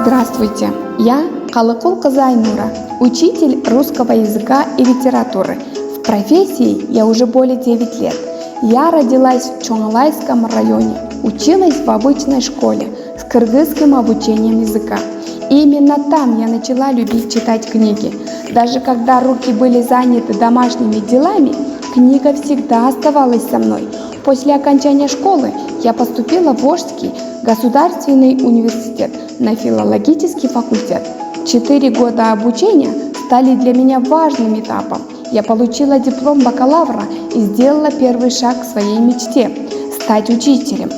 Здравствуйте, я Калыкул-кызы Айнура, учитель русского языка и литературы. В профессии я уже более 9 лет. Я родилась в Чоңалайском районе, училась в обычной школе с кыргызским обучением языка. И именно там я начала любить читать книги. Даже когда руки были заняты домашними делами, книга всегда оставалась со мной. После окончания школы я поступила в Волжский государственный университет на филологический факультет. 4 года обучения стали для меня важным этапом. Я получила диплом бакалавра и сделала первый шаг к своей мечте – стать учителем.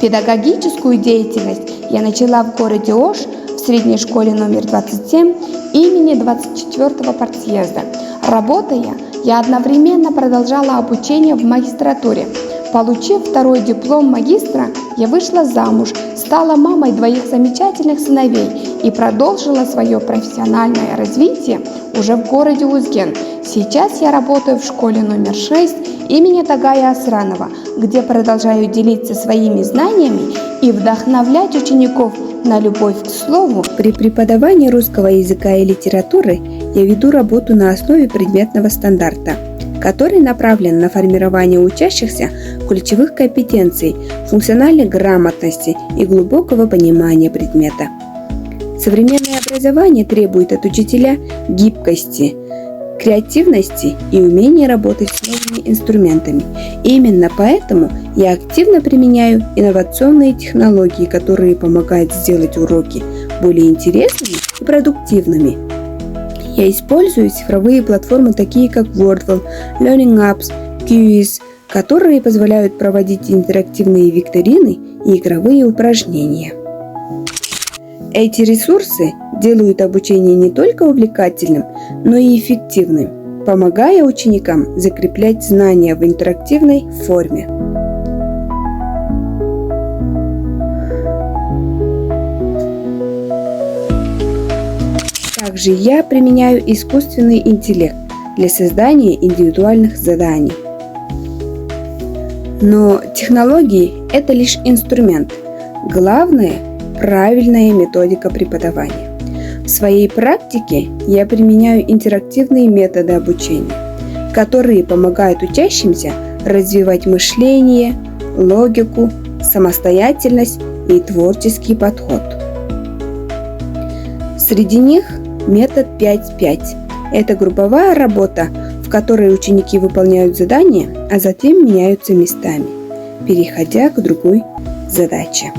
Педагогическую деятельность я начала в городе Ош в средней школе номер 27 имени 24-го партсъезда. Работая, я одновременно продолжала обучение в магистратуре. Получив второй диплом магистра, я вышла замуж, стала мамой 2 замечательных сыновей и продолжила свое профессиональное развитие уже в городе Узген. Сейчас я работаю в школе номер 6 имени Тагая Асранова, где продолжаю делиться своими знаниями и вдохновлять учеников на любовь к слову. При преподавании русского языка и литературы я веду работу на основе предметного стандарта, который направлен на формирование учащихся ключевых компетенций, функциональной грамотности и глубокого понимания предмета. Современное образование требует от учителя гибкости, креативности и умения работать с новыми инструментами. Именно поэтому я активно применяю инновационные технологии, которые помогают сделать уроки более интересными и продуктивными. Я использую цифровые платформы, такие как Wordle, Learning Apps, Quiz, которые позволяют проводить интерактивные викторины и игровые упражнения. Эти ресурсы делают обучение не только увлекательным, но и эффективным, помогая ученикам закреплять знания в интерактивной форме. Также я применяю искусственный интеллект для создания индивидуальных заданий. Но технологии – это лишь инструмент. Главное – правильная методика преподавания. В своей практике я применяю интерактивные методы обучения, которые помогают учащимся развивать мышление, логику, самостоятельность и творческий подход. Среди них метод 5-5. Это групповая работа, в которой ученики выполняют задания, а затем меняются местами, переходя к другой задаче.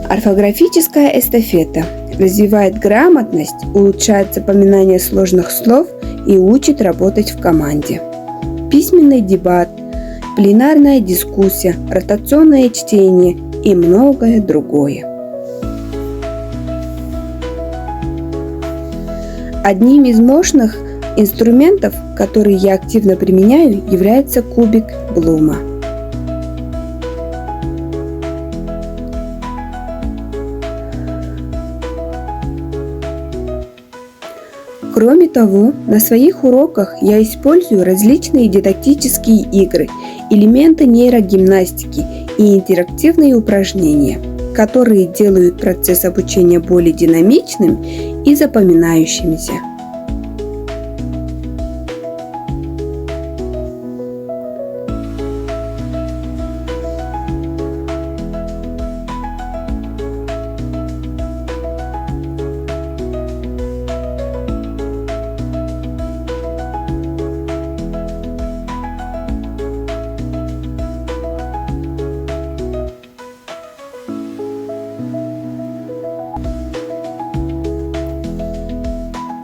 Орфографическая эстафета развивает грамотность, улучшает запоминание сложных слов и учит работать в команде. Письменный дебат, пленарная дискуссия, ротационное чтение и многое другое. Одним из мощных инструментов, которые я активно применяю, является кубик Блума. Кроме того, на своих уроках я использую различные дидактические игры, элементы нейрогимнастики и интерактивные упражнения, которые делают процесс обучения более динамичным и запоминающимся.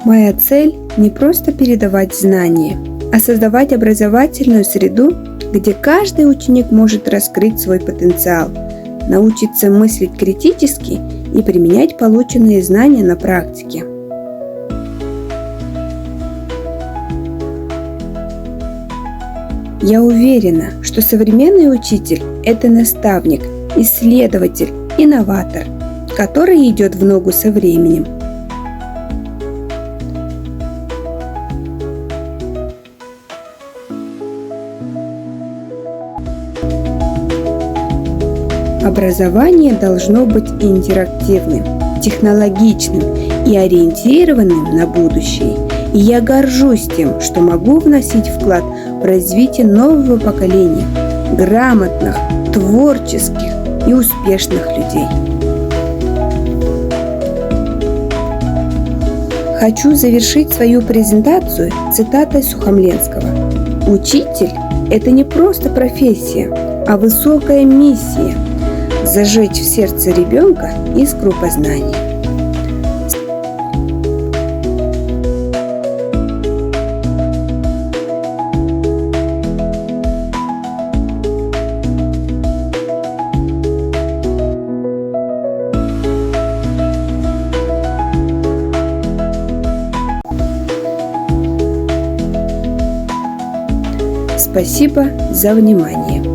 Моя цель – не просто передавать знания, а создавать образовательную среду, где каждый ученик может раскрыть свой потенциал, научиться мыслить критически и применять полученные знания на практике. Я уверена, что современный учитель – это наставник, исследователь, инноватор, который идет в ногу со временем. Образование должно быть интерактивным. технологичным и ориентированным на будущее. И я горжусь тем, что могу вносить вклад в развитие нового поколения грамотных, творческих и успешных людей. Хочу завершить свою презентацию цитатой Сухомлинского. «Учитель – это не просто профессия, а высокая миссия – зажечь в сердце ребенка искру познания». Спасибо за внимание.